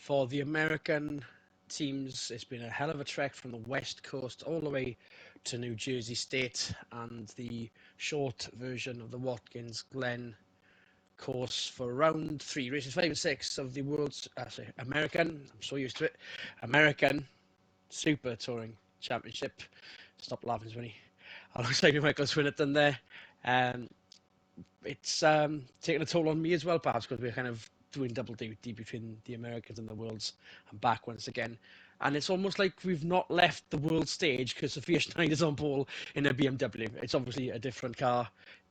For the American teams, it's been a hell of a trek from the West Coast all the way to New Jersey State, and the short version of the Watkins Glen course for round 3, races 5 and 6 of the world's American, I'm so used to it, American Super Touring Championship. Stop laughing, Swinny. Alongside me, Michael Swinnerton there. It's taken a toll on me as well, perhaps, because we're kind of doing double duty between the Americans and the Worlds and back once again. And it's almost like we've not left the world stage because Sophia Schneider's on pole in a BMW. It's obviously a different car,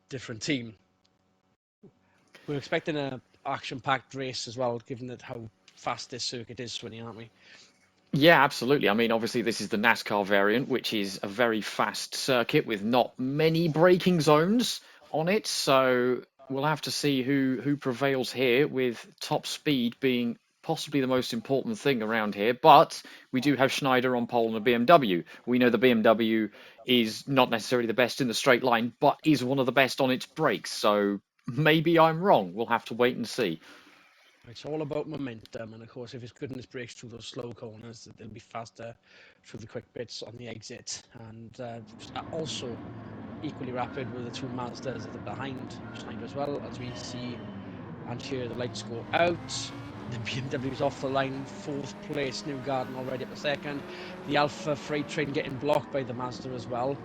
different team. We're expecting an action-packed race as well, given that how fast this circuit is, Swinny, aren't we? Yeah, absolutely. I mean, obviously, this is the NASCAR variant, which is a very fast circuit with not many braking zones on it. So we'll have to see who prevails here, with top speed being possibly the most important thing around here. But we do have Schneider on pole in a BMW. We know the BMW is not necessarily the best in the straight line, but is one of the best on its brakes. So maybe I'm wrong. We'll have to wait and see. It's all about momentum, and of course, if it's good in its brakes through those slow corners, they'll be faster through the quick bits on the exit. And also equally rapid with the two Mazdas that are behind Schneider as well, as we see and hear the lights go out. The BMW's off the line, 4th place, Newgarden already up a second. The Alpha freight train getting blocked by the Mazda as well,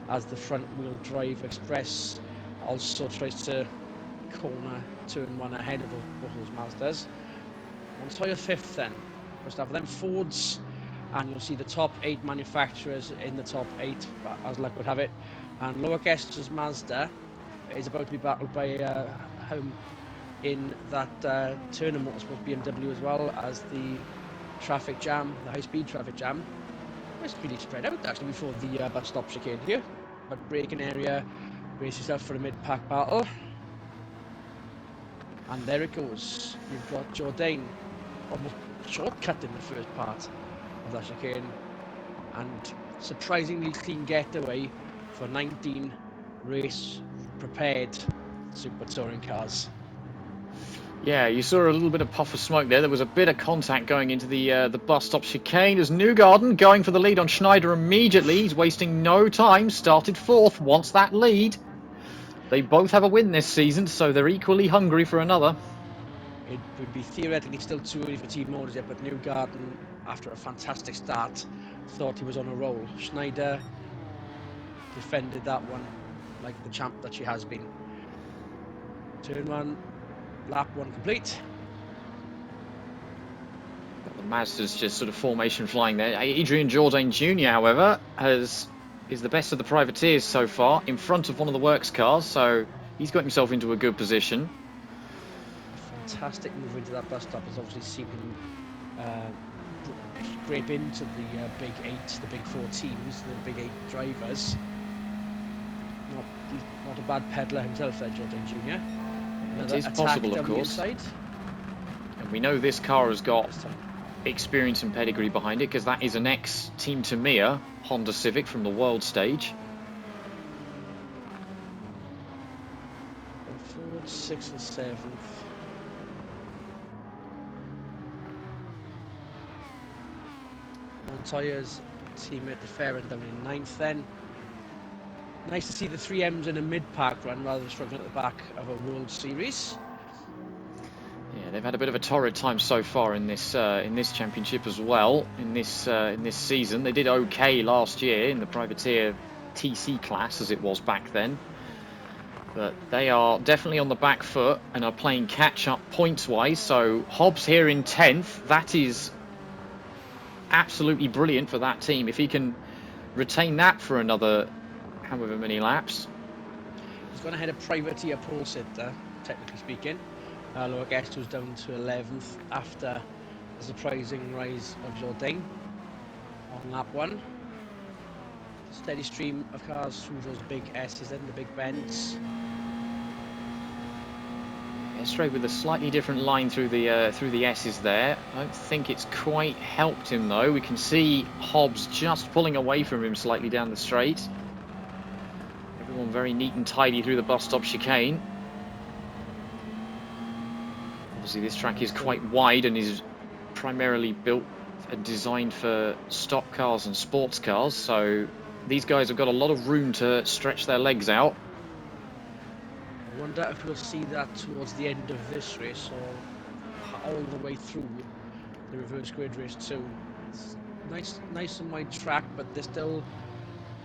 as the front wheel drive Express also tries to corner turn 1 ahead of both those Mazdas. Montoya 5th then. First after them, Fords, and you'll see the top 8 manufacturers in the top 8, as luck would have it. And Lower Guest's Mazda is about to be battled by home in that turn of Motorsport BMW, as well as the traffic jam, the high-speed traffic jam. It's really spread out actually before the bus stop chicane here. But braking area, brace yourself for a mid-pack battle. And there it goes. You've got Jourdain almost shortcut in the first part of that chicane, and surprisingly clean getaway for 19 race prepared Super Touring cars. Yeah, you saw a little bit of puff of smoke there. There was a bit of contact going into the bus stop chicane as Newgarden going for the lead on Schneider immediately. He's wasting no time. Started 4th, wants that lead. They both have a win this season, so they're equally hungry for another. It would be theoretically still too early for Team Motors yet, but Newgarden, after a fantastic start, thought he was on a roll. Schneider defended that one like the champ that she has been. Turn 1, lap 1 complete. The Mazda's just sort of formation flying there. Adrian Jourdain Jr., however, is the best of the privateers so far, in front of one of the works cars, so he's got himself into a good position. Fantastic move into that bus stop has obviously seen him scrape into the big 8, the big 4 teams, the big 8 drivers. Not a bad peddler himself there, Jourdain Jr. It is possible, of course. And we know this car has got experience and pedigree behind it, because that is an ex-Team Tamiya Honda Civic from the world stage. Forward 6th and 7th. Montoya's team at the fair end down in 9th then. Nice to see the 3Ms in a mid-pack run rather than struggling at the back of a World Series. Yeah, they've had a bit of a torrid time so far in this championship as well. In this season, they did okay last year in the privateer TC class, as it was back then. But they are definitely on the back foot and are playing catch-up points-wise. So Hobbs here in 10th. That is absolutely brilliant for that team. If he can retain that for another however many laps. He's gone ahead of privateer pole sitter, technically speaking. Lower Guest was down to 11th after a surprising rise of Jourdain on lap 1. Steady stream of cars through those big S's and the big bends. Yeah, straight with a slightly different line through the S's there. I don't think it's quite helped him though. We can see Hobbs just pulling away from him slightly down the straight. Everyone very neat and tidy through the bus stop chicane. Obviously this track is quite wide and is primarily built and designed for stock cars and sports cars, so these guys have got a lot of room to stretch their legs out. I wonder if we'll see that towards the end of this race or all the way through the reverse grid race too. It's nice and wide track, but they're still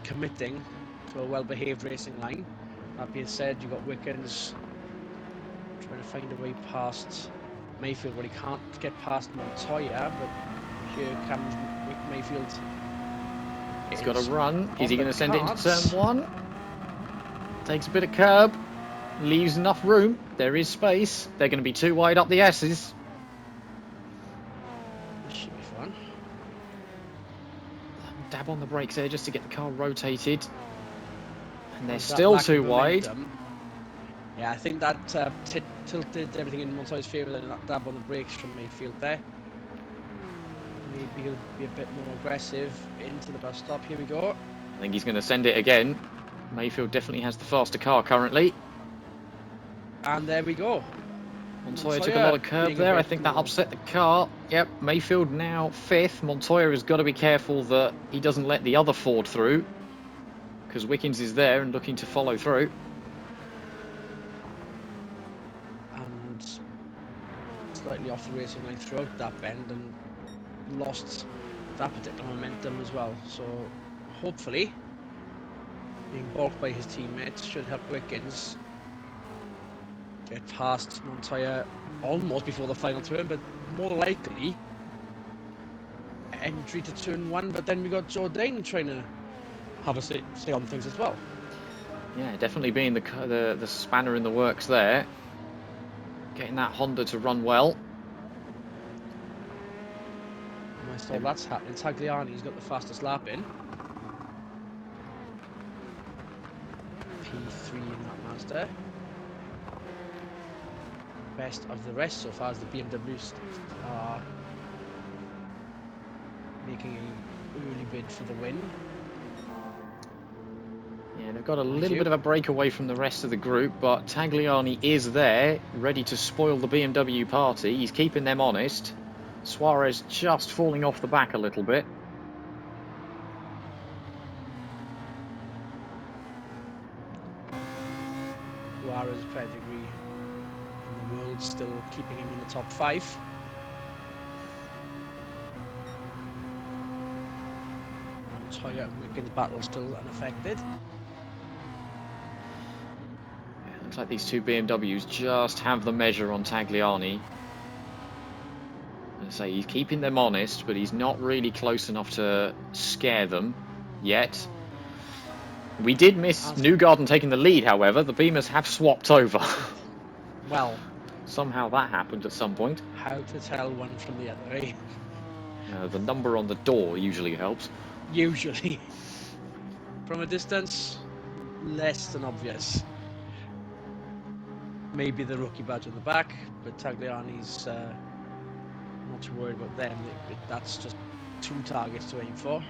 committing to a well-behaved racing line. That being said, you've got Watkins trying to find a way past Mayfield, where he can't get past Montoya, but here comes Mayfield. He's got a run. Is he going to send it into turn one? Takes a bit of curb, leaves enough room. There is space. They're going to be too wide up the S's. This should be fun. Dab on the brakes there just to get the car rotated. And they're still too wide. Yeah, I think that tilted everything in Montoya's favour, then that dab on the brakes from Mayfield there. Maybe he'll be a bit more aggressive into the bus stop. Here we go. I think he's going to send it again. Mayfield definitely has the faster car currently. And there we go. Montoya took a lot of curb there. I think that upset the car. Yep, Mayfield now 5th. Montoya has got to be careful that he doesn't let the other Ford through, because Watkins is there and looking to follow through. And slightly off the racing line throughout that bend and lost that particular momentum as well. So hopefully being balked by his teammates should help Watkins get past Montoya almost before the final turn, but more likely entry to turn one. But then we got Jourdain trying to have a say on things as well. Yeah, definitely being the spanner in the works there, getting that Honda to run well. Nice, all that's happening. Tagliani's got the fastest lap in. P3 in that Mazda. Best of the rest so far as the BMWs are making an early bid for the win. Yeah, they've got a little bit of a breakaway from the rest of the group, but Tagliani is there, ready to spoil the BMW party. He's keeping them honest. Suarez just falling off the back a little bit. Suarez pedigree in the world still keeping him in the top 5. Montoya and Watkins battle still unaffected. Looks like these two BMWs just have the measure on Tagliani. I say he's keeping them honest, but he's not really close enough to scare them yet. We did miss Newgarden taking the lead, however. The Beamers have swapped over. Well, somehow that happened at some point. How to tell one from the other, eh? The number on the door usually helps. Usually. From a distance, less than obvious. Maybe the rookie badge on the back, but Tagliani's not too worried about them. That's just 2 targets to aim for.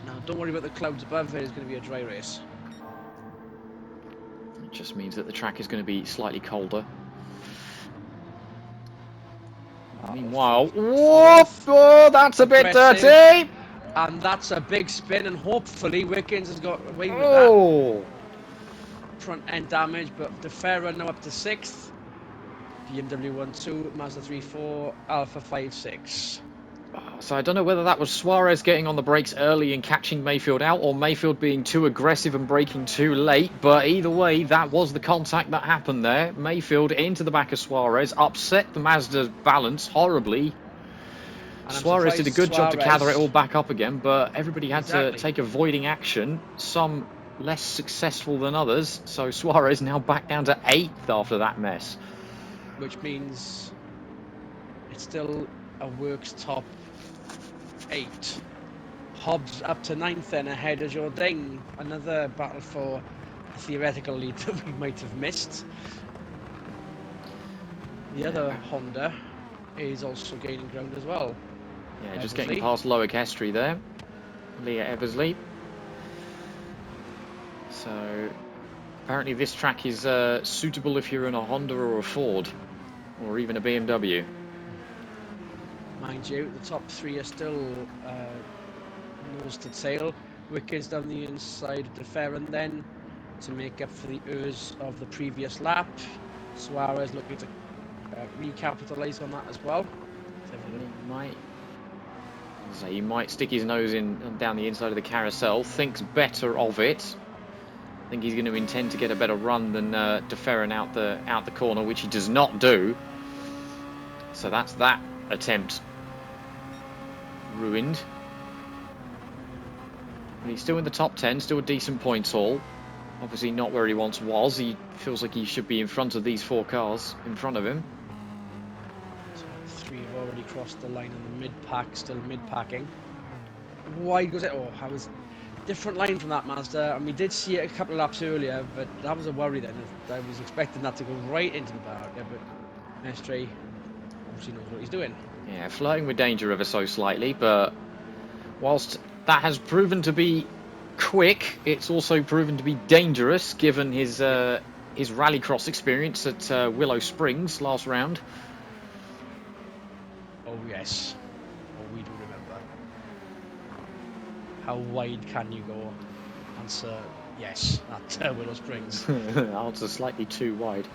Now, don't worry about the clouds above. It is going to be a dry race. It just means that the track is going to be slightly colder. Meanwhile, whoop! Oh, that's a bit dirty! And that's a big spin, and hopefully Watkins has got away with that. Front end damage, but De Ferra now up to 6th. BMW 1-2, Mazda 3-4, Alpha 5-6. So I don't know whether that was Suarez getting on the brakes early and catching Mayfield out, or Mayfield being too aggressive and braking too late, but either way, that was the contact that happened there. Mayfield into the back of Suarez, upset the Mazda's balance horribly. Suarez did a good job to gather it all back up again, but everybody had to take avoiding action, some less successful than others, so Suarez now back down to 8th after that mess. Which means it's still a works top 8. Hobbs up to 9th then, ahead of Jourdain. Another battle for a theoretical lead that we might have missed. The other Honda is also gaining ground as well. Yeah, just getting past Loic Estrie there. Leah Eversley. So apparently this track is suitable if you're in a Honda or a Ford, or even a BMW. mind you. The top three are still nose to tail. Watkins down the inside of DeFerrin then to make up for the errors of the previous lap. Suarez looking to recapitalise on that as well. He might stick his nose in down the inside of the carousel. Thinks better of it. I think he's going to intend to get a better run than DeFerrin out the corner, which he does not do. So that's that attempt ruined. But he's still in the top 10, still a decent points haul. Obviously not where he once was. He feels like he should be in front of these 4 cars in front of him. So 3 have already crossed the line in the mid-pack, still mid-packing. Wide goes it? Oh, I was different line from that Mazda. I mean, we did see it a couple of laps earlier, but that was a worry then. I was expecting that to go right into the barrier, but Mestre obviously knows what he's doing. Yeah, flirting with danger ever so slightly, but whilst that has proven to be quick, it's also proven to be dangerous given his rallycross experience at Willow Springs last round. Oh yes, oh we do remember. How wide can you go? Answer yes, at Willow Springs. Answer slightly too wide,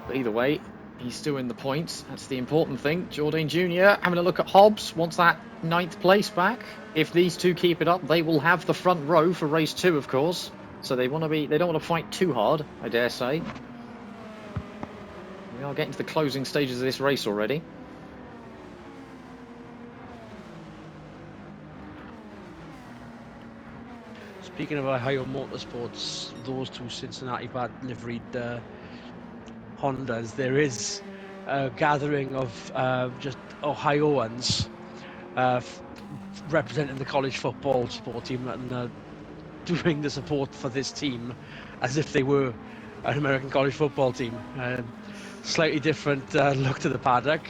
but either way, he's still in the points. That's the important thing. Jourdain Jr. having a look at Hobbs, wants that 9th place back. If these two keep it up, they will have the front row for race 2, of course. So they don't want to fight too hard, I dare say. We are getting to the closing stages of this race already. Speaking of Ohio Motorsports, those 2 Cincinnati bad liveried Hondas, there is a gathering of just Ohioans representing the college football support team and doing the support for this team as if they were an American college football team. Slightly different look to the paddock,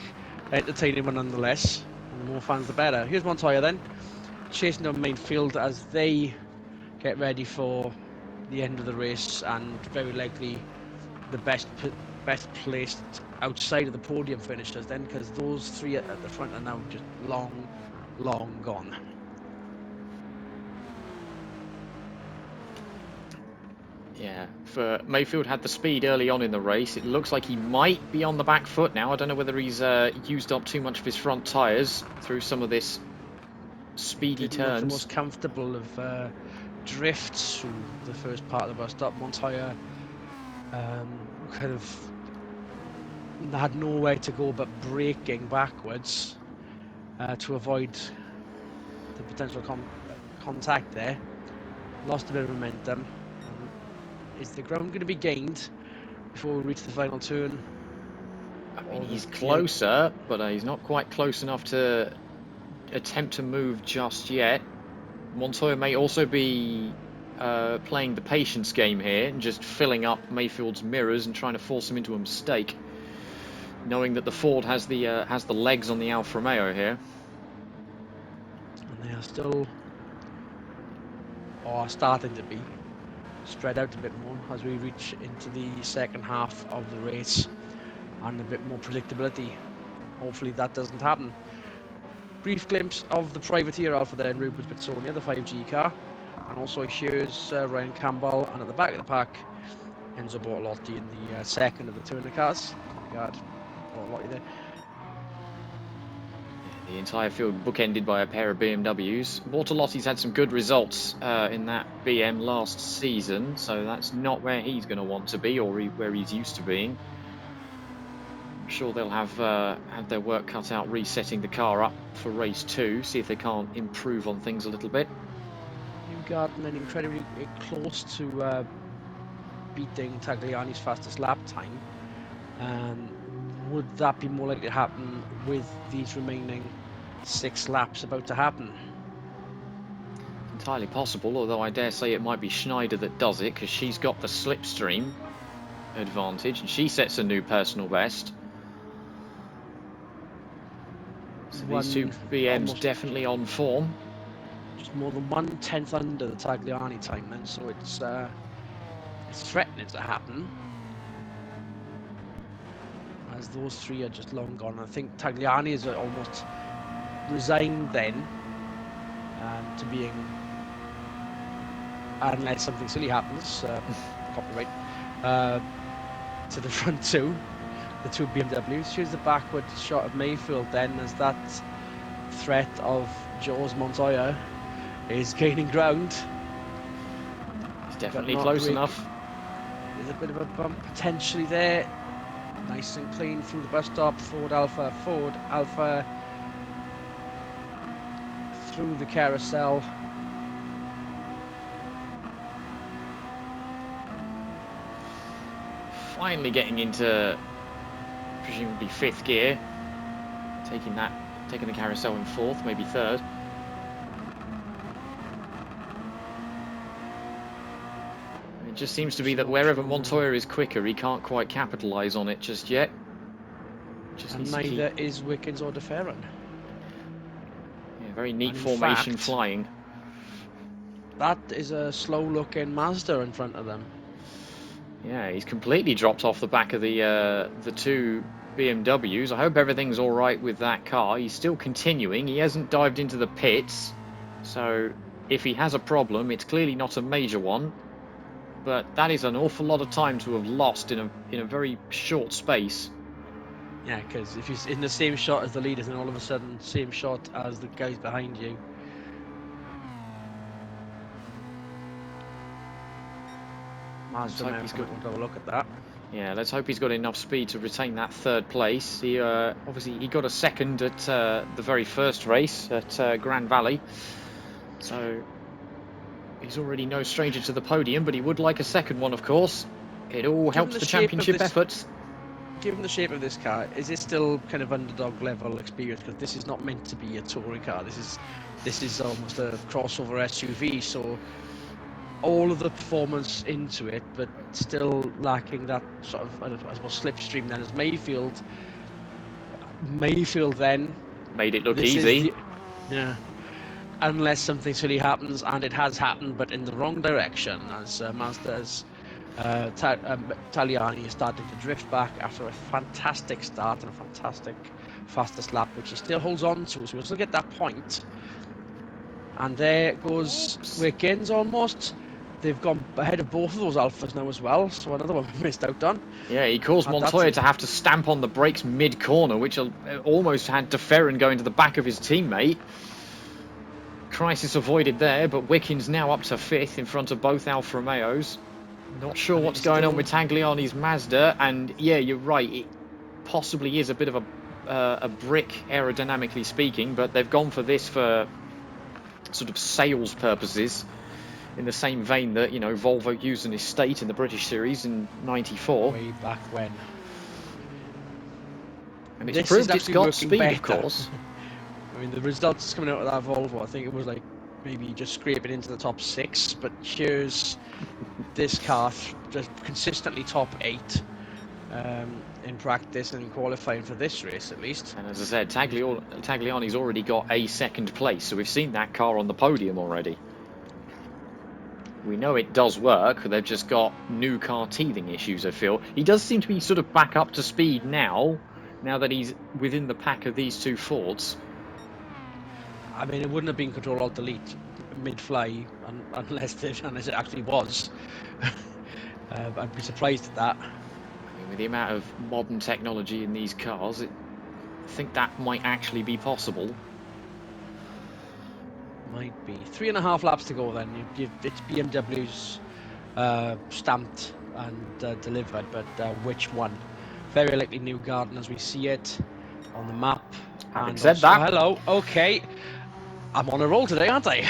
entertaining one nonetheless. The more fans the better. Here's Montoya then, chasing down main field as they get ready for the end of the race, and very likely the best placed outside of the podium finishers then, because those 3 at the front are now just long gone. Yeah, for Mayfield had the speed early on in the race. It looks like he might be on the back foot now. I don't know whether he's used up too much of his front tyres through some of this speedy turns. The most comfortable of drifts through the first part of the bus stop. Montoya kind of had nowhere to go but braking backwards to avoid the potential contact there. Lost a bit of momentum. Is the ground going to be gained before we reach the final turn? I mean, he's closer, but he's not quite close enough to attempt to move just yet. Montoya may also be playing the patience game here and just filling up Mayfield's mirrors and trying to force him into a mistake, knowing that the Ford has the legs on the Alfa Romeo here. And they are still, or starting to be, spread out a bit more as we reach into the second half of the race and a bit more predictability. Hopefully that doesn't happen. Brief glimpse of the privateer Alfa there in Rupert Pitsonia, the 5G car, and also here's Ryan Campbell, and at the back of the pack Enzo Bortolotti in the second of the Turner cars. Got Bortolotti there. The entire field bookended by a pair of BMWs. Bortolotti's had some good results in that BM last season, so that's not where he's going to want to be, or where he's used to being. I'm sure they'll have their work cut out resetting the car up for race 2, see if they can't improve on things a little bit. Newgarden and incredibly close to beating Tagliani's fastest lap time. Would that be more likely to happen with these remaining 6 laps about to happen? Entirely possible, although I dare say it might be Schneider that does it, because she's got the slipstream advantage and she sets a new personal best. So these 2 BMs definitely on form. Just more than 1/10 under the Tagliani time then, so it's threatening to happen, as those 3 are just long gone. I think Tagliani is almost resigned then to being, unless something silly happens, copyright, to the front two, the two BMWs. Here's the backward shot of Mayfield then, as that threat of Jules Montoya is gaining ground. It's definitely close enough. There's a bit of a bump potentially there. Nice and clean through the bus stop. Ford Alpha through the carousel. Finally getting into presumably 5th gear, taking the carousel in 4th, maybe 3rd. It just seems to be that wherever Montoya is quicker, he can't quite capitalise on it just yet. And neither is Watkins or DeFerrin. Yeah, very neat formation fact, flying. That is a slow-looking Mazda in front of them. Yeah, he's completely dropped off the back of the two BMWs. I hope everything's all right with that car. He's still continuing. He hasn't dived into the pits, so if he has a problem, it's clearly not a major one. But that is an awful lot of time to have lost in a very short space. Yeah, because if he's in the same shot as the leaders, and all of a sudden same shot as the guys behind you. Let's hope he's got to have a look at that. Yeah, let's hope he's got enough speed to retain that 3rd place. He obviously he got a 2nd at the very first race at Grand Valley, so he's already no stranger to the podium. But he would like a 2nd one, of course. It all helps the championship efforts. Given the shape of this car, is it still kind of underdog level experience? Because this is not meant to be a touring car. This is almost a crossover SUV. So all of the performance into it, but still lacking that sort of, I suppose, slipstream then as Mayfield. Mayfield then made it look easy. Yeah. Unless something silly happens, and it has happened, but in the wrong direction, as Mazda's Tagliani is starting to drift back after a fantastic start and a fantastic fastest lap, which he still holds on to, so we'll still get that point. And there goes Watkins almost. They've gone ahead of both of those Alphas now as well, so another one we missed out on. Yeah, he caused Montoya to have to stamp on the brakes mid-corner, which almost had DeFerrin going to the back of his teammate. Crisis avoided there, but Watkins now up to 5th in front of both Alfa Romeos. Not sure what's going on with Tagliani's Mazda, and yeah, you're right, it possibly is a bit of a brick aerodynamically speaking, but they've gone for this for sort of sales purposes, in the same vein that, you know, Volvo used an estate in the British Series in '94. Way back when. And it's proved it's got speed, better. Of course. I mean, the results coming out of that Volvo, I think it was like maybe just scraping into the top 6, but here's this car just consistently top 8 in practice and in qualifying for this race at least. And as I said, Tagliani's already got a 2nd place, so we've seen that car on the podium already. We know it does work, they've just got new car teething issues, I feel. He does seem to be sort of back up to speed now that he's within the pack of these two Fords. I mean, it wouldn't have been Control-Alt-Delete mid-fly unless it actually was. I'd be surprised at that. I mean, with the amount of modern technology in these cars, I think that might actually be possible. Might be. 3.5 laps to go then. It's BMW's stamped and delivered, but which one? Very likely Newgarden as we see it on the map. And said that. Hello, okay. I'm on a roll today, aren't I?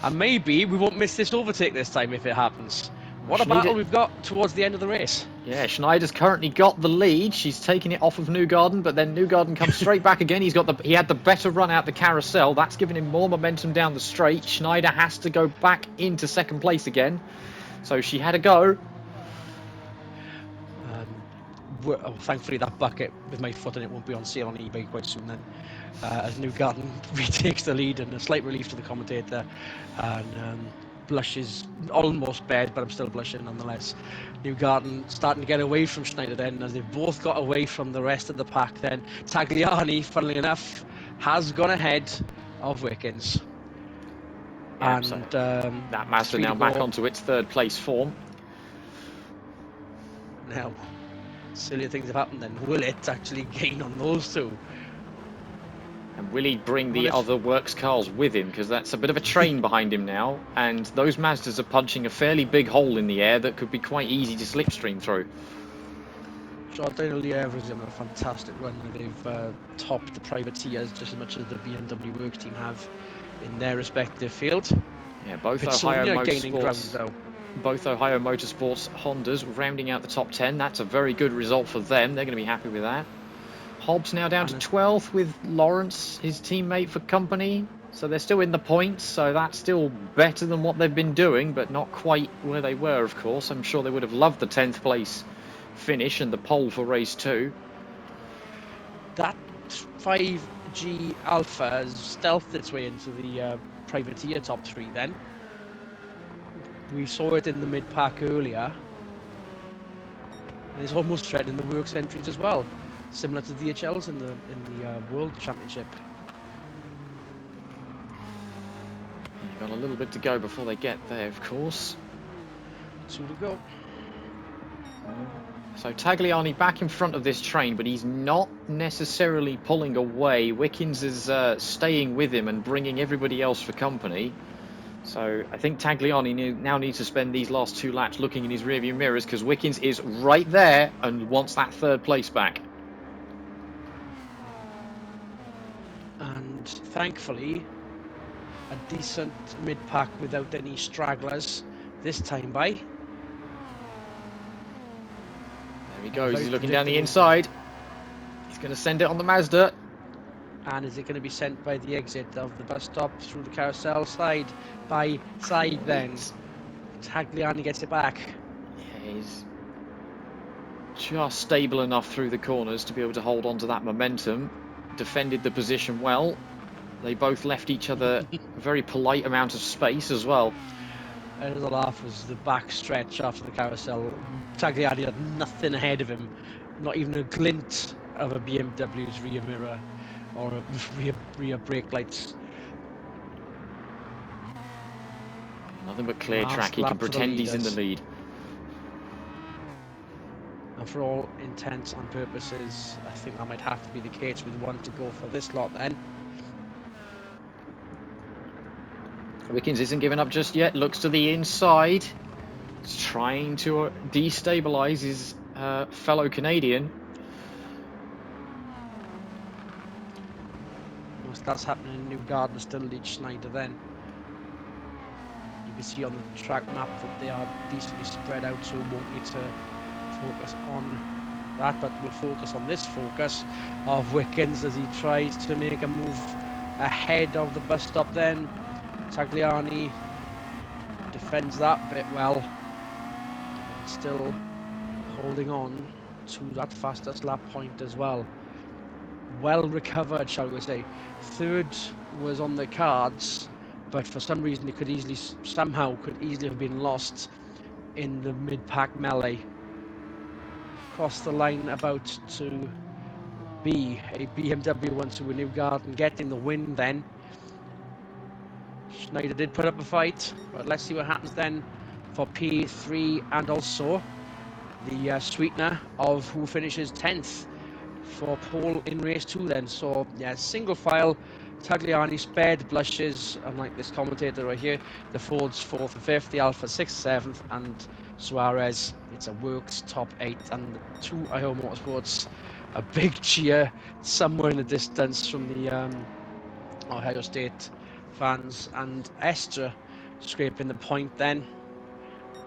And maybe we won't miss this overtake this time if it happens. What a battle we've got towards the end of the race. Yeah, Schneider's currently got the lead. She's taking it off of Newgarden, but then Newgarden comes straight back again. He had the better run out the carousel. That's given him more momentum down the straight. Schneider has to go back into 2nd place again. So she had a go. Thankfully that bucket with my foot in it won't be on sale on eBay quite soon then, as Newgarden retakes the lead, and a slight relief to the commentator, and blushes almost bad, but I'm still blushing nonetheless. Newgarden starting to get away from Schneider then, as they've both got away from the rest of the pack then. Tagliani, funnily enough, has gone ahead of Watkins. Yeah, And so that Mazda now back onto its third place form. Now, silly things have happened then. Will it actually gain on those two? And will he bring the other works cars with him? Because that's a bit of a train behind him now. And those Mazdas are punching a fairly big hole in the air that could be quite easy to slipstream through. Jordan Oliver is in a fantastic run. They've topped the privateers just as much as the BMW Works team have in their respective field. Yeah, both Ohio Motorsports. Both Ohio Motorsports Hondas rounding out the top 10. That's a very good result for them. They're going to be happy with that. Hobbs now down to 12th with Lawrence, his teammate for company. So they're still in the points, so that's still better than what they've been doing, but not quite where they were, of course. I'm sure they would have loved the 10th place finish and the pole for race 2. That 5G Alpha has stealthed its way into the privateer top 3 then. We saw it in the mid-pack earlier. And it's almost threatening the works entries as well, similar to DHL's in the World Championship. You've got a little bit to go before they get there, of course. 2 to go. So Tagliani back in front of this train, but he's not necessarily pulling away. Watkins is staying with him and bringing everybody else for company. So I think Tagliani now needs to spend these last 2 laps looking in his rearview mirrors, because Watkins is right there and wants that 3rd place back. And thankfully, a decent mid-pack without any stragglers this time by. There he goes, he's looking down the inside. He's going to send it on the Mazda. And is it going to be sent by the exit of the bus stop through the carousel side by side then? Tagliani gets it back. Yeah, he's just stable enough through the corners to be able to hold on to that momentum. Defended the position well. They both left each other a very polite amount of space as well. And the laugh was the back stretch after the carousel. Tagliani had nothing ahead of him, not even a glint of a BMW's rear mirror or rear brake lights. Nothing but clear track. He can pretend he's in the lead. And for all intents and purposes, I think that might have to be the case with 1 to go for this lot then. Watkins isn't giving up just yet. Looks to the inside. He's trying to destabilise his fellow Canadian. That's happening in New Garden, still Leach Schneider then. You can see on the track map that they are decently spread out, so we won't need to focus on that, but we'll focus on this focus of Watkins as he tries to make a move ahead of the bus stop then. Tagliani defends that bit well, still holding on to that fastest lap point as well. Well recovered, shall we say. 3rd was on the cards, but for some reason it could easily have been lost in the mid-pack melee. Crossed the line about to be a BMW 1-2 New Garden, getting the win then. Schneider did put up a fight, but let's see what happens then for P3 and also the sweetener of who finishes 10th for pole in race 2 then. So yeah, single file. Tagliani spared blushes, unlike this commentator right here. The Ford's 4th and 5th, the Alfa 6th, 7th, and Suarez, it's a works top 8, and the 2 Ohio Motorsports, a big cheer somewhere in the distance from the Ohio State fans, and Estra scraping the point then.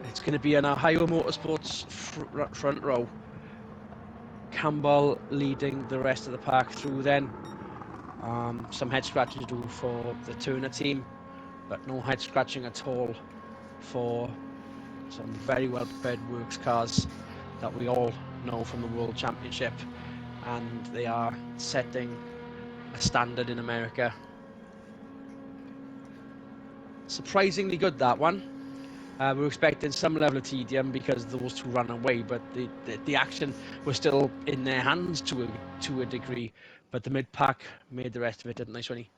It's going to be an Ohio Motorsports front row. Campbell leading the rest of the pack through then. Some head scratching to do for the Turner team, but no head scratching at all for some very well prepared works cars that we all know from the World Championship, and they are setting a standard in America. Surprisingly good, that one. We were expecting some level of tedium because those two ran away, but the action was still in their hands to a degree. But the mid-pack made the rest of it, didn't they, Sonny?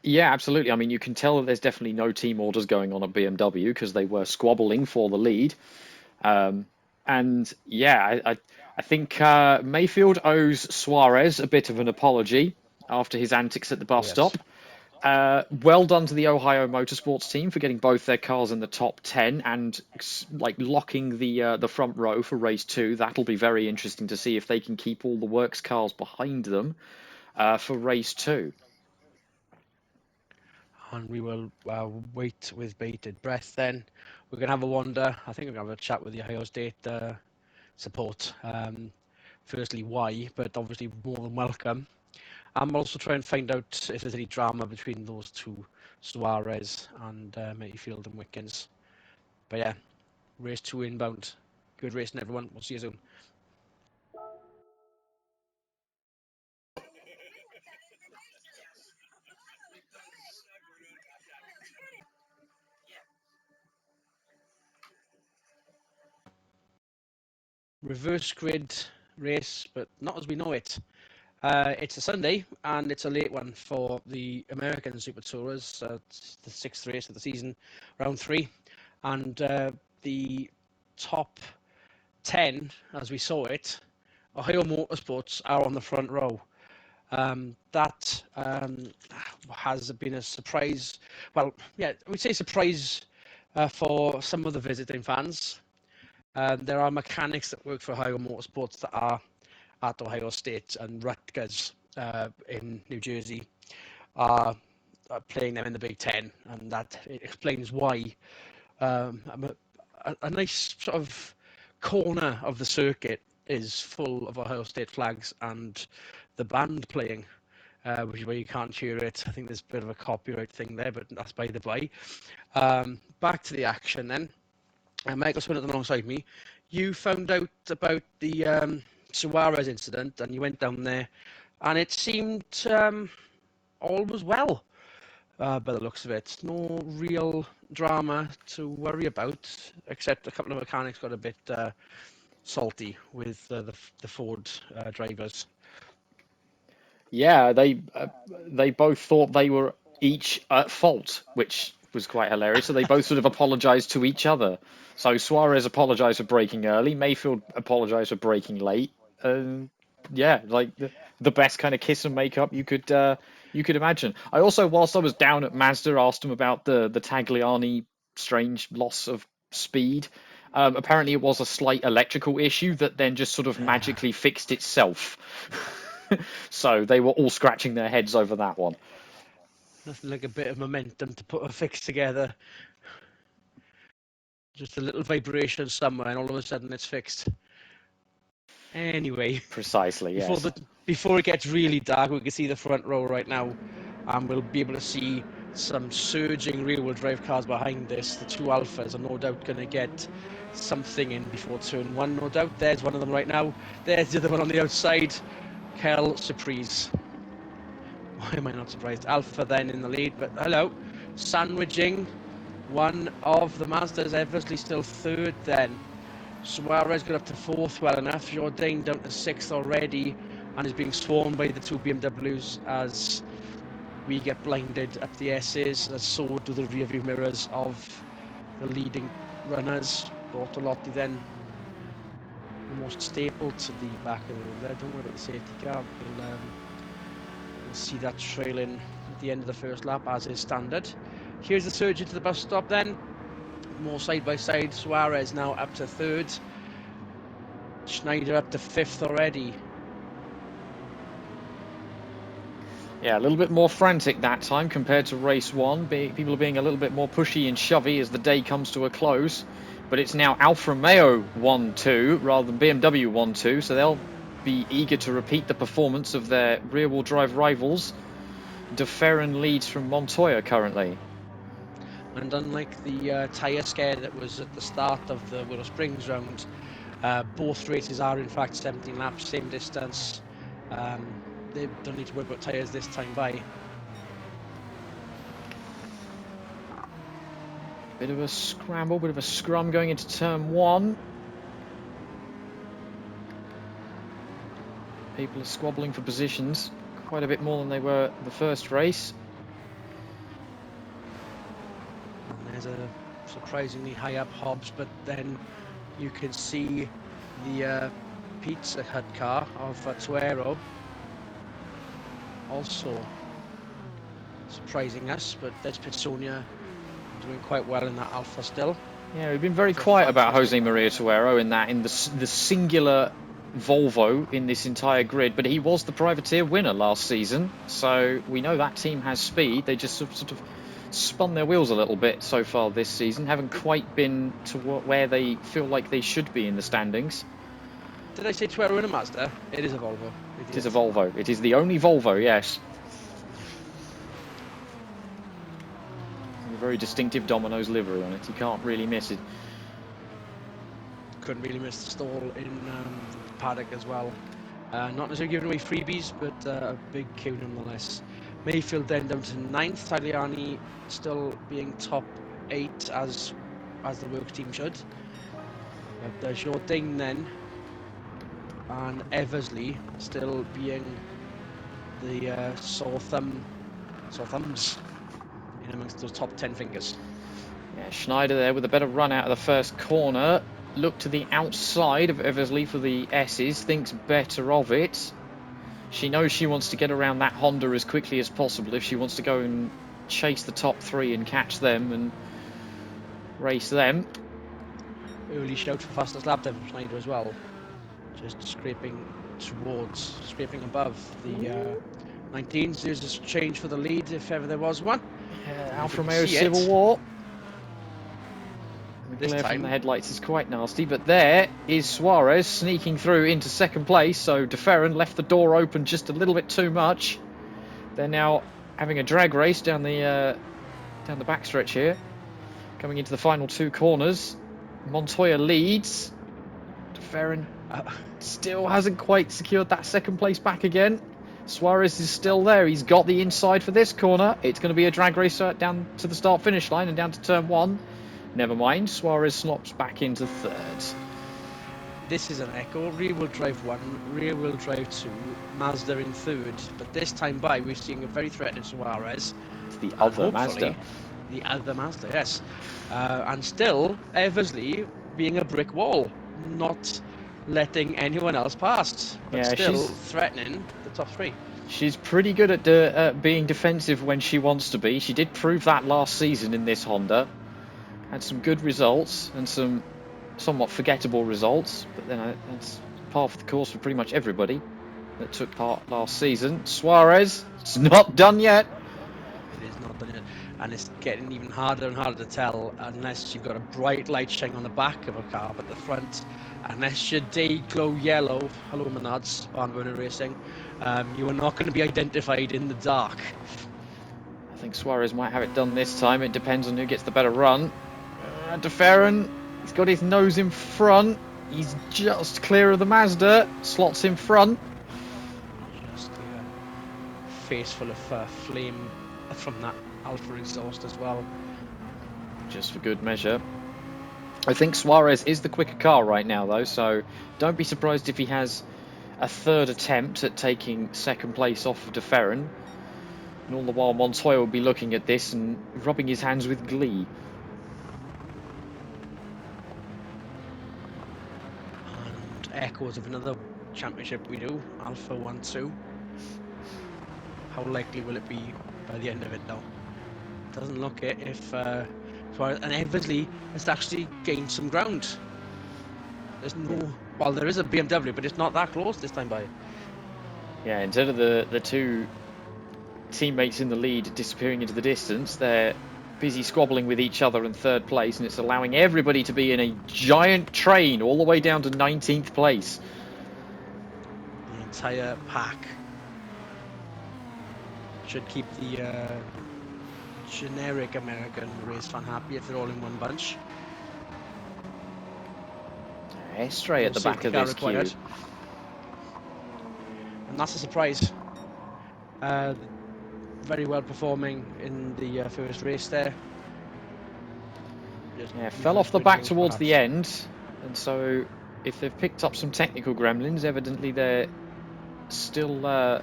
Yeah, absolutely. I mean, you can tell that there's definitely no team orders going on at BMW because they were squabbling for the lead. And yeah, I think Mayfield owes Suarez a bit of an apology after his antics at the bus stop. Well done to the Ohio Motorsports team for getting both their cars in the top 10 and like locking the front row for race 2. That'll be very interesting to see if they can keep all the works cars behind them for race 2. And we will wait with bated breath then. We're going to have a wander. I think we're going to have a chat with the Ohio State support. Firstly, why, but obviously more than welcome. And we'll also try and find out if there's any drama between those two, Suarez and Mayfield and Watkins. But yeah, race 2 inbound. Good racing, everyone. We'll see you soon. Reverse grid race, but not as we know it. It's a Sunday, and it's a late one for the American Super Tourers. It's the 6th race of the season, round 3. And the top 10, as we saw it, Ohio Motorsports are on the front row. That has been a surprise. Well, yeah, I would say surprise for some of the visiting fans. There are mechanics that work for Ohio Motorsports that are at Ohio State, and Rutgers in New Jersey are playing them in the Big Ten, and that explains why a nice sort of corner of the circuit is full of Ohio State flags and the band playing, which is where you can't hear it. I think there's a bit of a copyright thing there, but that's by the by. Back to the action then. Michael Swinnerton alongside me. You found out about the Suarez incident, and you went down there, and it seemed all was well by the looks of it. No real drama to worry about, except a couple of mechanics got a bit salty with the Ford drivers. Yeah, they both thought they were each at fault, which was quite hilarious. So they both sort of apologized to each other. So Suarez apologized for braking early, Mayfield apologized for braking late. Yeah, like the best kind of kiss and make up you could imagine. I also, whilst I was down at Mazda, asked him about the Tagliani strange loss of speed. Apparently, it was a slight electrical issue that then just sort of magically fixed itself. So they were all scratching their heads over that one. Nothing like a bit of momentum to put a fix together. Just a little vibration somewhere, and all of a sudden it's fixed. Anyway, Precisely, yes. Before it gets really dark, we can see the front row right now, and we'll be able to see some surging rear-wheel drive cars behind this. The two Alphas are no doubt going to get something in before turn 1, no doubt. There's one of them right now. There's the other one on the outside. Quelle surprise. Why am I not surprised? Alpha then in the lead, but hello. Sandwiching one of the Mazdas, Eversley still third then. Suarez got up to 4th well enough. Jourdain down to 6th already and is being swarmed by the two BMWs as we get blinded up the S's, as so do the rear view mirrors of the leading runners. Bortolotti then almost stapled to the back of the road there. Don't worry about the safety car. We'll see that trailing at the end of the first lap as is standard. Here's the surge into the bus stop then. More side by side. Suarez now up to 3rd. Schneider up to 5th already. Yeah, a little bit more frantic that time compared to race 1. People are being a little bit more pushy and shovey as the day comes to a close. But it's now Alfa Romeo 1-2 rather than BMW 1-2, so they'll be eager to repeat the performance of their rear-wheel drive rivals. De Ferran leads from Montoya currently. And unlike the tyre scare that was at the start of the Willow Springs round, both races are in fact 17 laps, same distance. They don't need to worry about tyres this time by. Bit of a scramble, bit of a scrum going into turn 1. People are squabbling for positions quite a bit more than they were the first race. And there's a surprisingly high up Hobbs, but then you can see the Pizza Hut car of Tuero also surprising us, but there's Pitsonia doing quite well in that Alpha still. Yeah, we've been very quiet about Jose Maria Tuero in the singular Volvo in this entire grid, but he was the privateer winner last season, so we know that team has speed. They just sort of spun their wheels a little bit so far this season, haven't quite been to where they feel like they should be in the standings. Did I say Tuero in a Mazda? It is a Volvo. It is a Volvo. It is the only Volvo, yes. A very distinctive Domino's livery on it. You can't really miss it. Couldn't really miss the stall in paddock as well. Not necessarily giving away freebies, but a big queue nonetheless. Mayfield then down to 9th. Tagliani still being top 8 as the works team should. But there's Jourdain then, and Eversley still being the sore thumbs in amongst those top 10 fingers. Yeah, Schneider there with a better run out of the first corner. Look to the outside of Eversley for the S's. Thinks better of it. She knows she wants to get around that Honda as quickly as possible if she wants to go and chase the top 3 and catch them and race them. Early shout for fastest lap then from Schneider as well. Just scraping above the 19s. There's a change for the lead if ever there was one. Alfa Romeo Civil War. The glare time from the headlights is quite nasty, but there is Suarez sneaking through into second place. So De Ferran left the door open just a little bit too much. They're now having a drag race down the backstretch here, coming into the final 2 corners. Montoya leads. De Ferran still hasn't quite secured that second place back again. Suarez is still there. He's got the inside for this corner. It's going to be a drag race down to the start finish line and down to turn 1. Never mind, Suarez slops back into 3rd. This is an Echo, rear-wheel drive 1, rear-wheel drive 2, Mazda in 3rd. But this time by, we're seeing a very threatening Suarez. It's the other Mazda. The other Mazda, yes. And still, Eversley being a brick wall, not letting anyone else past, but still threatening the top 3. She's pretty good at being defensive when she wants to be. She did prove that last season in this Honda. Had some good results and some somewhat forgettable results, but then that's par for the course for pretty much everybody that took part last season. Suarez, it's not done yet. It is not done yet, and it's getting even harder and harder to tell unless you've got a bright light shining on the back of a car, but the front, unless your day glow yellow, hello Menards, Barnburner Racing, you are not going to be identified in the dark. I think Suarez might have it done this time. It depends on who gets the better run. De Ferran, he's got his nose in front. He's just clear of the Mazda. Slots in front. Just a face full of flame from that Alfa exhaust as well. Just for good measure. I think Suarez is the quicker car right now, though, so don't be surprised if he has a 3rd attempt at taking 2nd place off of De Ferran. And all the while, Montoya will be looking at this and rubbing his hands with glee. Echoes of another championship we do, Alpha 1-2. How likely will it be by the end of it though? Doesn't look it if and Eversley has actually gained some ground. There's no, well there is a BMW, but it's not that close this time by. Yeah, instead of the 2 teammates in the lead disappearing into the distance, they're busy squabbling with each other in 3rd place, and it's allowing everybody to be in a giant train all the way down to 19th place. The entire pack should keep the generic American race fan happy if they're all in one bunch. Estray at the back of this queue. And that's a surprise. Very well performing in the first race there. Yeah, fell off the back towards the end, and so if they've picked up some technical gremlins, evidently they're still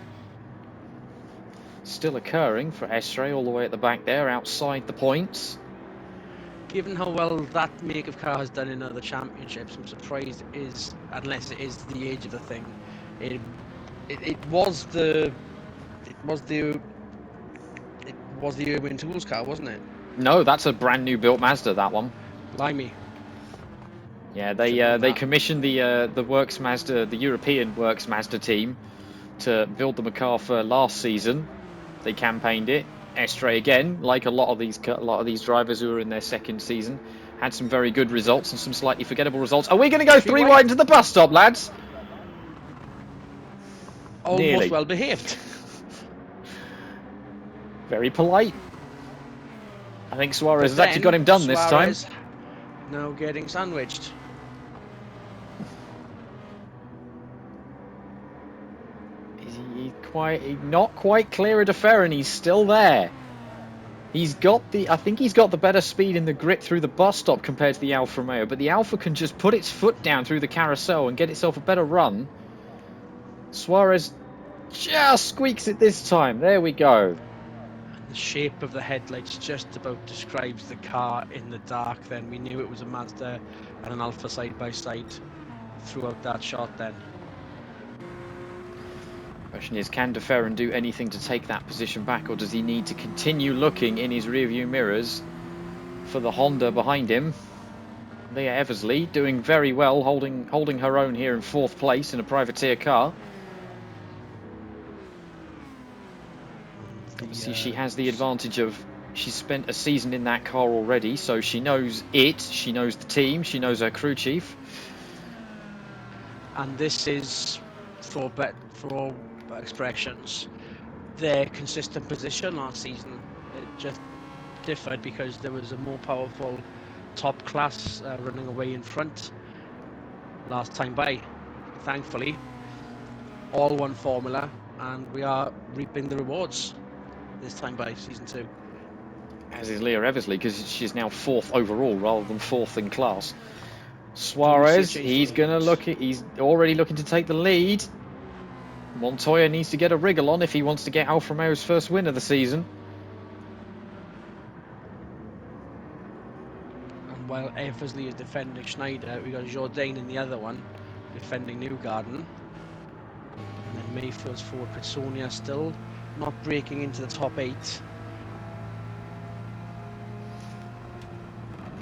still occurring for Estray all the way at the back there, outside the points. Given how well that make of car has done in other championships, I'm surprised it is, unless it is the age of the thing. It was the Irwin Tools car, wasn't it? No, that's a brand new built Mazda, that one. Blimey. Yeah, they commissioned the Works Mazda, the European Works Mazda team, to build them a car for last season. They campaigned it. Estray again, like a lot of these drivers who are in their second season, had some very good results and some slightly forgettable results. Are we going to go three wide into the bus stop, lads? Almost Nearly. well behaved. Very polite. I think Suarez has actually got him done this time. Now getting sandwiched. Is he not quite clear of DeFerrin? He's still there. I think he's got the better speed and the grit through the bus stop compared to the Alfa Romeo, but the Alfa can just put its foot down through the carousel and get itself a better run. Suarez just squeaks it this time. There we go. The shape of the headlights just about describes the car in the dark. Then we knew it was a Mazda and an Alfa side by side throughout that shot then. Question is, can DeFerrin do anything to take that position back, or does he need to continue looking in his rearview mirrors for the Honda behind him? Leah Eversley doing very well, holding her own here in 4th place in a privateer car. Obviously, she has the advantage of she's spent a season in that car already, so she knows it, she knows the team, she knows her crew chief. And this is, for all expressions, their consistent position last season. It just differed because there was a more powerful top class running away in front last time by. Thankfully, all one formula, and we are reaping the rewards this time by season 2. As is Leah Eversley, because she's now 4th overall rather than 4th in class. Suarez, he's already looking to take the lead. Montoya needs to get a wriggle on if he wants to get Alfa Romeo's first win of the season. And while Eversley is defending Schneider, we got Jourdain in the other one defending Newgarden. And then Mayfield's forward Pitsonia still not breaking into the top 8.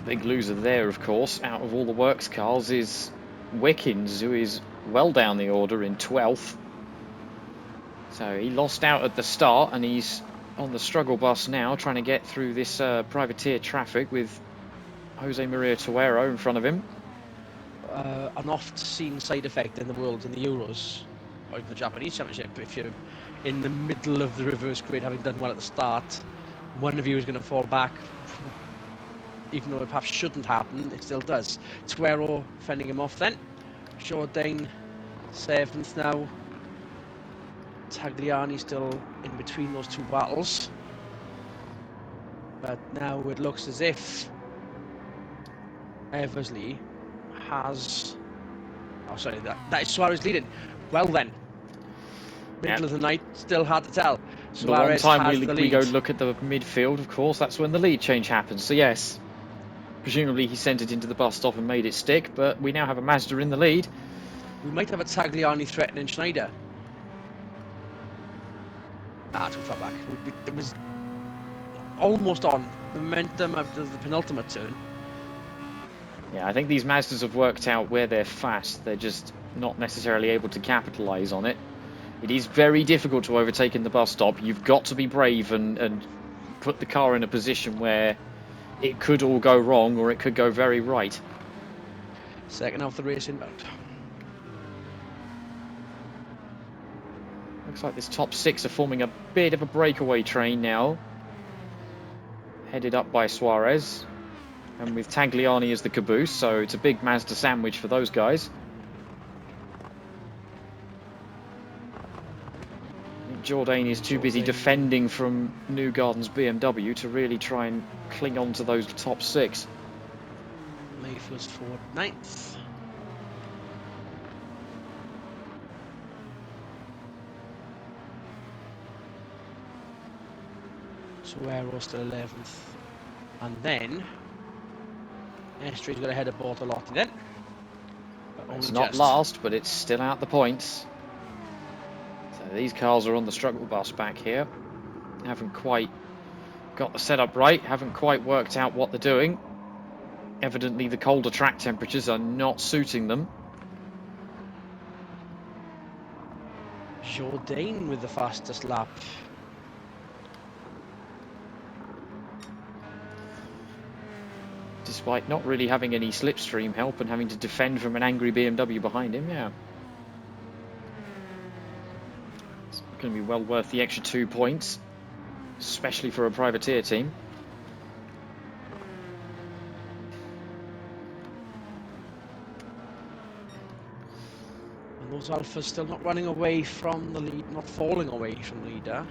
Big loser there, of course, out of all the works cars, is Watkins, who is well down the order in 12th. So he lost out at the start, and he's on the struggle bus now, trying to get through this privateer traffic with Jose Maria Tuero in front of him. An oft-seen side effect in the Worlds and the Euros, or even the Japanese Championship, if you're in the middle of the reverse grid, having done well at the start, one of you is going to fall back. Even though it perhaps shouldn't happen, it still does. Tuero fending him off then. Jourdain 7th now. Tagliani still in between those two battles. But now it looks as if Eversley has... Oh, sorry, that is Suarez leading. Well then. Middle of the night, still hard to tell. Suarez the one time has we go look at the midfield, of course, that's when the lead change happens. So yes, presumably he sent it into the bus stop and made it stick, but we now have a Mazda in the lead. We might have a Tagliani threatening Schneider. Too far back. It was almost on the momentum of the penultimate turn. Yeah, I think these Mazdas have worked out where they're fast. They're just not necessarily able to capitalise on it. It is very difficult to overtake in the bus stop. You've got to be brave and put the car in a position where it could all go wrong or it could go very right. Second half of the race inbound. Looks like this top 6 are forming a bit of a breakaway train now. Headed up by Suarez. And with Tagliani as the caboose, so it's a big Mazda sandwich for those guys. Jourdain is too busy defending from Newgarden's BMW to really try and cling on to those top 6. Mayfield's for 9th. Suero still 11th. And then Estrie's got ahead of Bortolotti then. It's not last, but it's still out the points. So these cars are on the struggle bus back here. Haven't quite got the setup right, haven't quite worked out what they're doing. Evidently the colder track temperatures are not suiting them. Jourdain with the fastest lap. Despite not really having any slipstream help and having to defend from an angry BMW behind him, yeah. It's going to be well worth the extra 2 points, especially for a privateer team. And those Alphas still not running away from the lead, not falling away from the leader.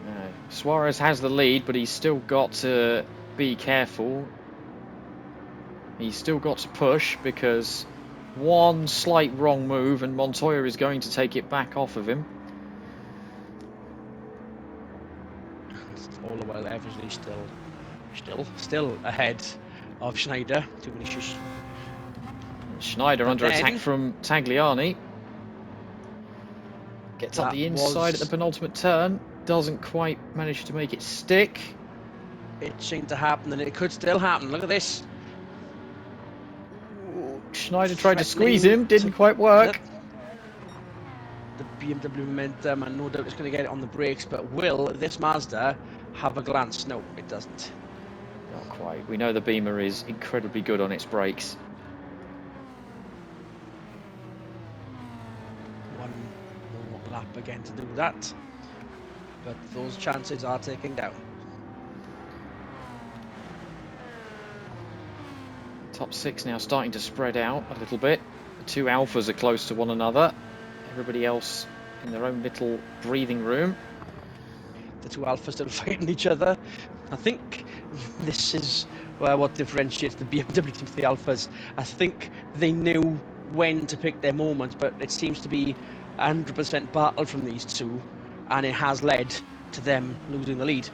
No. Suarez has the lead, but he's still got to be careful. He's still got to push, because one slight wrong move and Montoya is going to take it back off of him. All the while Eversley still ahead of Schneider. Too many shush. Schneider under attack from Tagliani. Gets up the inside at the penultimate turn. Doesn't quite manage to make it stick. It seemed to happen, and it could still happen. Look at this. Schneider tried to squeeze him, didn't quite work. The BMW momentum, and no doubt it's going to get it on the brakes, but will this Mazda have a glance? No, it doesn't. Not quite. We know the Beamer is incredibly good on its brakes. One more lap again to do that, but those chances are taken down. Top 6 now starting to spread out a little bit. The two Alphas are close to one another. Everybody else in their own little breathing room. The two Alphas still fighting each other. I think this is what differentiates the BMW team from the Alphas. I think they knew when to pick their moments, but it seems to be 100% battle from these two, and it has led to them losing the lead.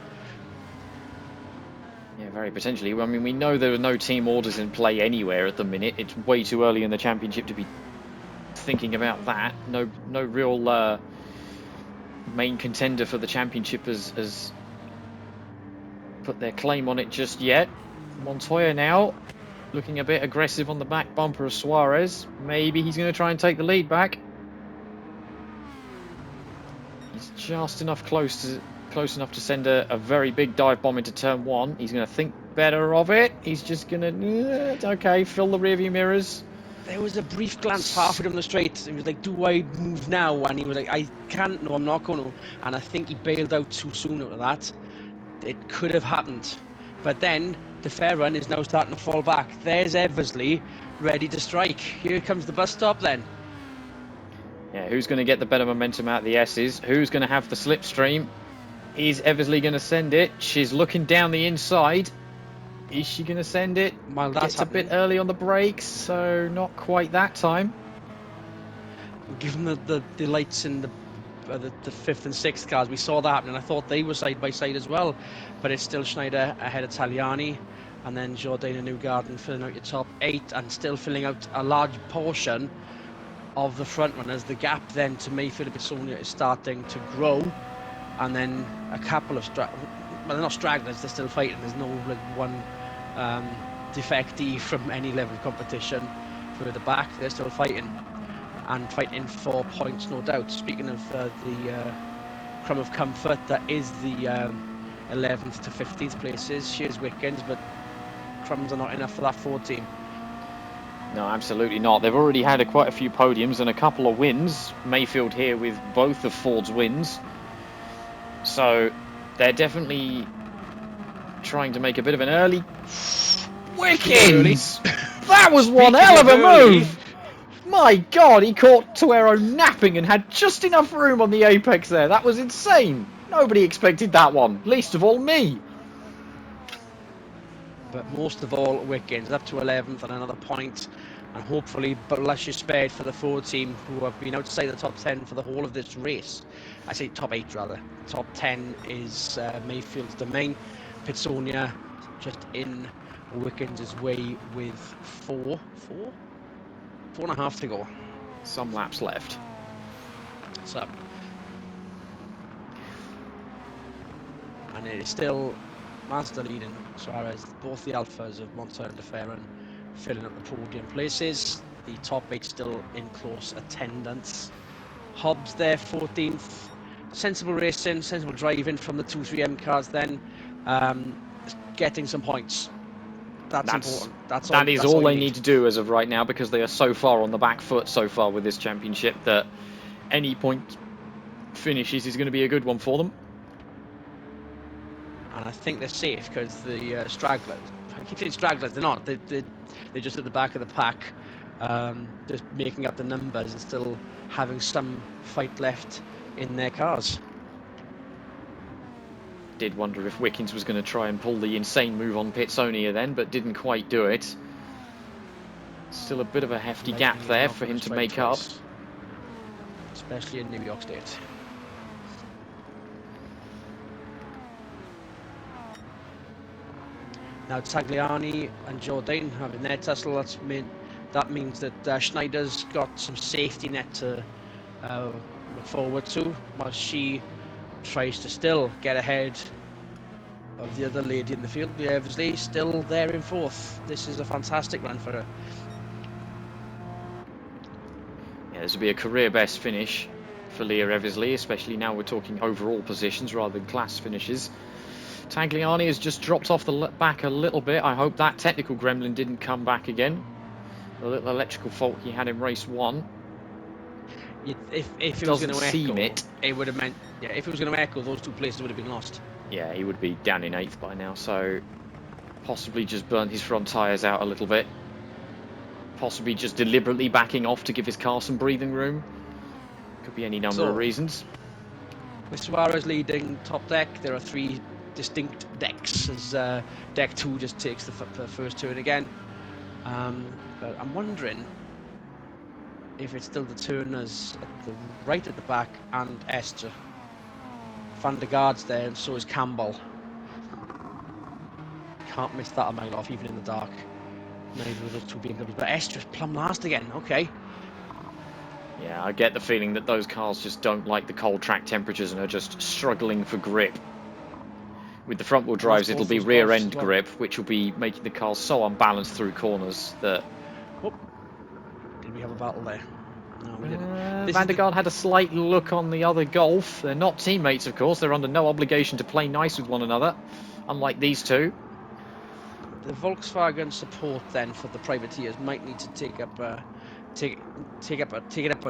Yeah, very potentially. I mean, we know there are no team orders in play anywhere at the minute. It's way too early in the championship to be thinking about that. No real main contender for the championship has put their claim on it just yet. Montoya now looking a bit aggressive on the back bumper of Suarez. Maybe he's going to try and take the lead back. He's just enough close enough to send a very big dive bomb into turn 1. He's going to think better of it. He's just going to, okay, fill the rearview mirrors. There was a brief glance halfway down the straight. He was like, do I move now? And he was like, I can't, no, I'm not going to. And I think he bailed out too soon out of that. It could have happened. But then the fair run is now starting to fall back. There's Eversley ready to strike. Here comes the bus stop then. Yeah, who's going to get the better momentum out of the S's? Who's going to have the slipstream? Is Eversley going to send it? She's looking down the inside. Is she going to send it? Well, that's a bit early on the brakes, so not quite that time. Given the lights in the 5th and 6th cars, we saw that happen, and I thought they were side by side as well. But it's still Schneider ahead of Tagliani, and then Jourdain and Newgarden filling out your top 8 and still filling out a large portion of the front runners. The gap then to Mayfield and Bisogna is starting to grow, and then a couple of well, they're not stragglers, they're still fighting. There's no like one defectee from any level of competition further back. They're still fighting, and fighting for points, no doubt. Speaking of the crumb of comfort, that is the 11th to 15th places. Cheers Watkins, but crumbs are not enough for that Ford team. No, absolutely not. They've already had quite a few podiums and a couple of wins. Mayfield here with both of Ford's wins. So they're definitely trying to make a bit of an early... Watkins! That was one hell of a move! My God, he caught Tuero napping and had just enough room on the apex there. That was insane. Nobody expected that one, least of all me. But most of all, Watkins up to 11th and another point, and hopefully Blush is spared for the Ford team, who have been outside the top 10 for the whole of this race. I say top 8 rather. Top 10 is Mayfield's domain. Pitsonia just in Watkins' way with four and a half to go. Some laps left. So, and it is still Mazda leading Suarez. Both the Alphas of Montoya and De Ferran filling up the podium places. The top 8 still in close attendance. Hobbs there, 14th. Sensible racing, sensible driving from the 2-3M cars then. Getting some points. That's important. That is all they need to do as of right now, because they are so far on the back foot so far with this championship that any point finishes is going to be a good one for them. And I think they're safe because the stragglers, I keep saying stragglers, they're not. They're just at the back of the pack, just making up the numbers and still having some fight left in their cars. Did wonder if Watkins was going to try and pull the insane move on Pitsonia then, but didn't quite do it. Still a bit of a hefty gap there for him to make up. Especially in New York State. Now Tagliani and Jourdain having their tussle. That means that Schneider's got some safety net to look forward to, while she tries to still get ahead of the other lady in the field, the Eversley, still there in 4th. This is a fantastic run for her. Yeah, this will be a career best finish for Leah Eversley, especially now we're talking overall positions rather than class finishes. Tagliani has just dropped off the back a little bit. I hope that technical gremlin didn't come back again. The little electrical fault he had in race 1. If it was going to echo, it would have meant, yeah, if it was going to echo, those 2 places would have been lost. Yeah, he would be down in 8th by now, so possibly just burnt his front tyres out a little bit. Possibly just deliberately backing off to give his car some breathing room. Could be any number of reasons. With Suarez leading top deck, there are 3 distinct decks, as deck 2 just takes the first turn again. But I'm wondering if it's still the turners at the right at the back and Esther. Van der Gaard's there, and so is Campbell. Can't miss that a mile off, even in the dark. Neither of those 2 BMWs, but Estra's plumb last again. Okay. Yeah, I get the feeling that those cars just don't like the cold track temperatures and are just struggling for grip. With the front wheel drives, it'll be rear end grip, which will be making the cars so unbalanced through corners that... Oh. Did we have a battle there? No, we didn't. Van der Gaard had a slight look on the other Golf. They're not teammates, of course. They're under no obligation to play nice with one another, unlike these 2. The Volkswagen support then for the privateers might need to take it up a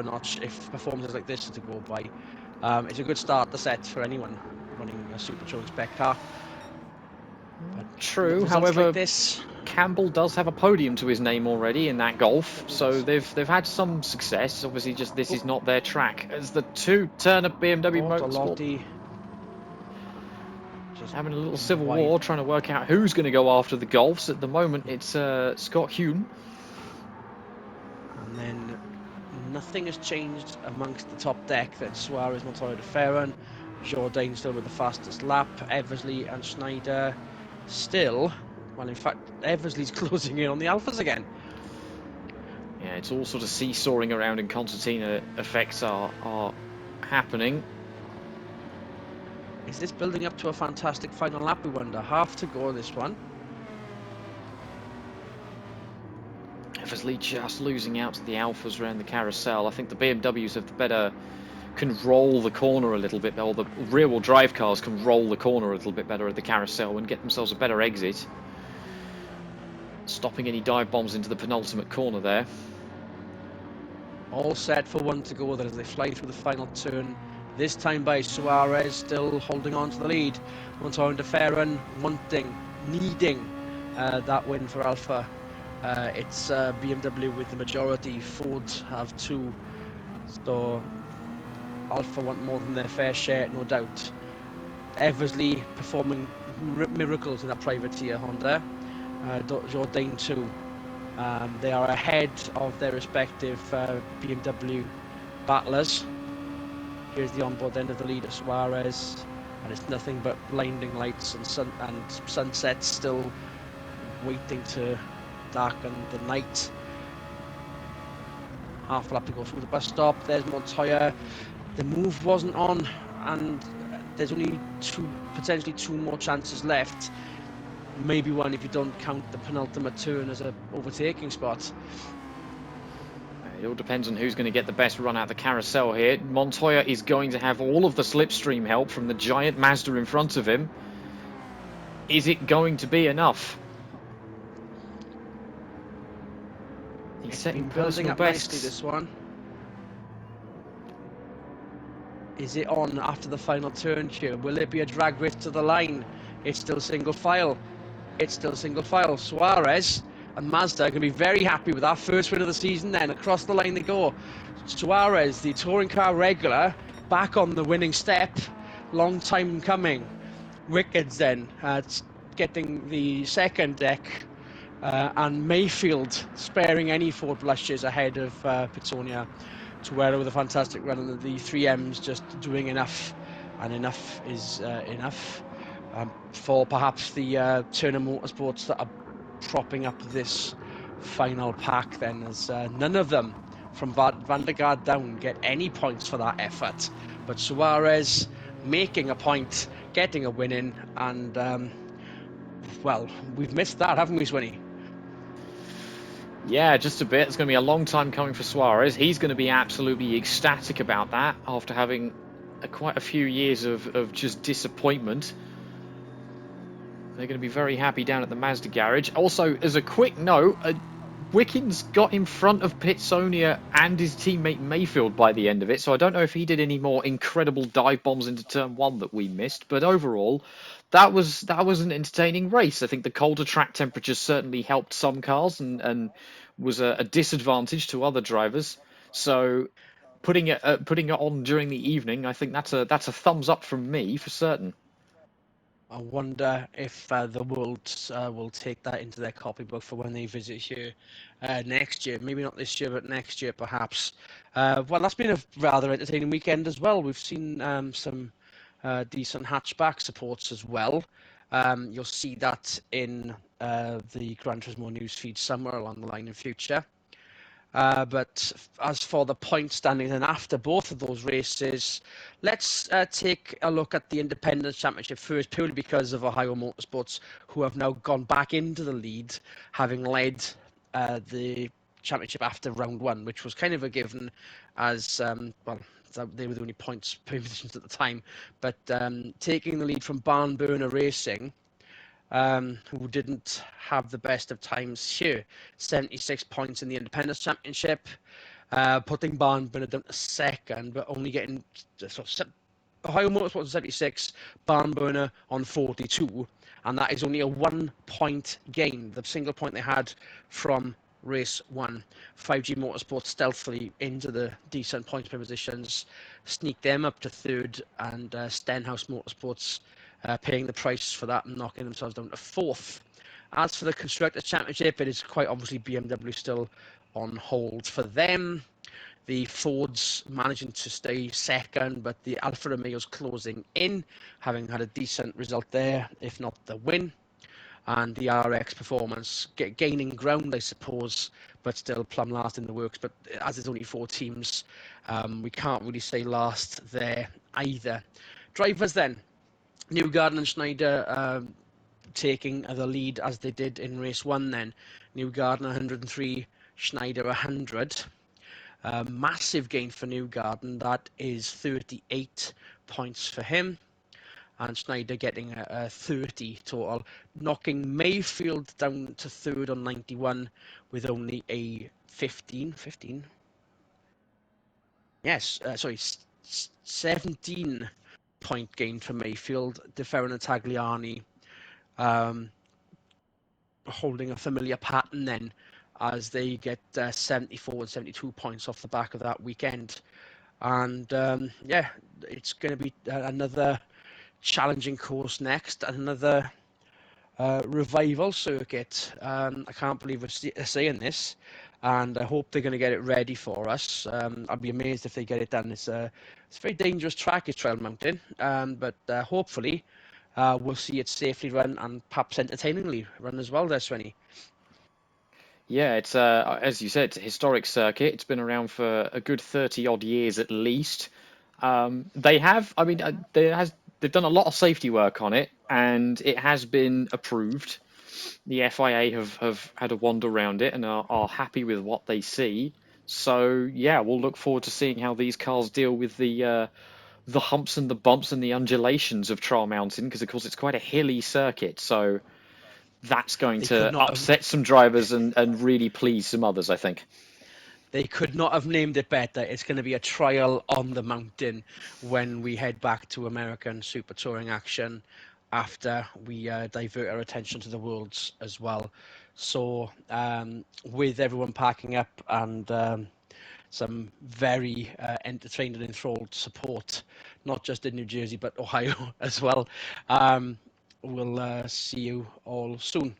notch if performances like this are to go by. It's a good start the set for anyone running a Super Touring spec car. But true, however, like this, Campbell does have a podium to his name already in that Golf, so they've had some success. Obviously, just this is not their track. As the 2-turner BMW Motorsport just having a little civil war, trying to work out who's going to go after the Golfs. At the moment, it's Scott Hume. And then nothing has changed amongst the top deck. That's Suarez, Montoya, De Ferran, Jourdain still with the fastest lap, Eversley and Schneider still. Well, in fact, Eversley's closing in on the Alphas again. Yeah, it's all sort of seesawing around, and concertina effects are happening. Is this building up to a fantastic final lap, we wonder? Half to go this one. Eversley just losing out to the Alphas around the carousel. I think the BMWs have the better, can roll the corner a little bit, or the rear-wheel drive cars can roll the corner a little bit better at the carousel and get themselves a better exit. Stopping any dive bombs into the penultimate corner there. All set for 1 to go then as they fly through the final turn. This time by Suarez, still holding on to the lead. Montoya and De Ferran needing that win for Alpha. It's BMW with the majority. Ford have 2. So Alpha want more than their fair share, no doubt. Eversley performing miracles in that privateer Honda. Jourdain too. They are ahead of their respective BMW battlers. Here's the onboard end of the lead at Suarez, and it's nothing but blinding lights and sunsets still waiting to darken the night. Half a lap to go through the bus stop. There's Montoya. The move wasn't on, and there's only potentially two more chances left. Maybe one if you don't count the penultimate turn as an overtaking spot. It all depends on who's going to get the best run out the carousel here. Montoya is going to have all of the slipstream help from the giant Mazda in front of him. Is it going to be enough? He's setting building up bests. nicely, this one. Is it on after the final turn here? Will it be a drag race to the line? It's still single file. It's still single file. Suarez and Mazda are going to be very happy with our first win of the season then. Across the line they go. Suarez, the touring car regular, back on the winning step. Long time coming. Watkins then getting the second deck. And Mayfield sparing any Ford blushes ahead of Pitonia. Tuero with a fantastic run, and the 3Ms just doing enough, and enough is enough for perhaps the Turner Motorsports that are propping up this final pack then, as none of them from Van der Gaard down get any points for that effort. But Suarez making a point, getting a win in, and well, we've missed that, haven't we, Swinney? Yeah, just a bit. It's going to be a long time coming for Suarez. He's going to be absolutely ecstatic about that after having quite a few years of just disappointment. They're going to be very happy down at the Mazda garage. Also, as a quick note, Watkins got in front of Pitonia and his teammate Mayfield by the end of it, so I don't know if he did any more incredible dive bombs into turn one that we missed, but overall, that was an entertaining race. I think the colder track temperatures certainly helped some cars and was a disadvantage to other drivers. So putting it on during the evening, I think that's a thumbs up from me for certain. I wonder if the Worlds will take that into their copybook for when they visit here next year. Maybe not this year, but next year perhaps. Well, that's been a rather entertaining weekend as well. We've seen some decent hatchback supports as well. You'll see that in the Gran Turismo newsfeed somewhere along the line in future. But as for the point standings and after both of those races, let's take a look at the Independence Championship first, purely because of Ohio Motorsports, who have now gone back into the lead, having led the championship after round one, which was kind of a given, as well, they were the only points positions at the time. But taking the lead from Barn Burner Racing, who didn't have the best of times here. 76 points in the Independence Championship, putting Barn Burner down to second, but only getting Ohio Motorsports on 76, Barn Burner on 42, and that is only a 1 point gain, the single point they had from race one. 5G Motorsports stealthily into the decent points positions, sneak them up to third, and Stenhouse Motorsports paying the price for that and knocking themselves down to fourth. As for the Constructors' Championship, it is quite obviously BMW still on hold for them. The Fords managing to stay second, but the Alfa Romeo's closing in, having had a decent result there, if not the win. And the RX Performance gaining ground, I suppose, but still plumb last in the works. But as there's only 4 teams, we can't really say last there either. Drivers then. Newgarden and Schneider taking the lead as they did in race one then. Newgarden 103, Schneider 100. Massive gain for Newgarden. That is 38 points for him. And Schneider getting a 30 total, knocking Mayfield down to third on 91 with only a 15. Yes, sorry, 17 point gain for Mayfield. De Ferran and Tagliani holding a familiar pattern then, as they get 74 and 72 points off the back of that weekend. And yeah, it's going to be another challenging course next, another revival circuit. I can't believe we're saying this, and I hope they're going to get it ready for us. I'd be amazed if they get it done. It's a very dangerous track, is Trail Mountain, but hopefully we'll see it safely run and perhaps entertainingly run as well there, Svenny. Yeah, it's as you said, it's a historic circuit. It's been around for a good 30 odd years at least. They have, I mean, they've done a lot of safety work on it, and it has been approved. The FIA have had a wander around it and are happy with what they see. So yeah, we'll look forward to seeing how these cars deal with the humps and the bumps and the undulations of Trial Mountain, because of course it's quite a hilly circuit. So that's going They could to not have upset some drivers and really please some others, I think. They could not have named it better. It's going to be a trial on the mountain when we head back to American Super Touring action after we divert our attention to the Worlds as well. So, with everyone packing up and some very entertained and enthralled support, not just in New Jersey but Ohio as well, we'll see you all soon.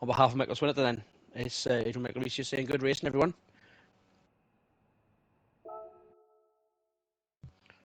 On behalf of Michael Swinnerton, then, it's Adrian McAleese saying good racing, everyone.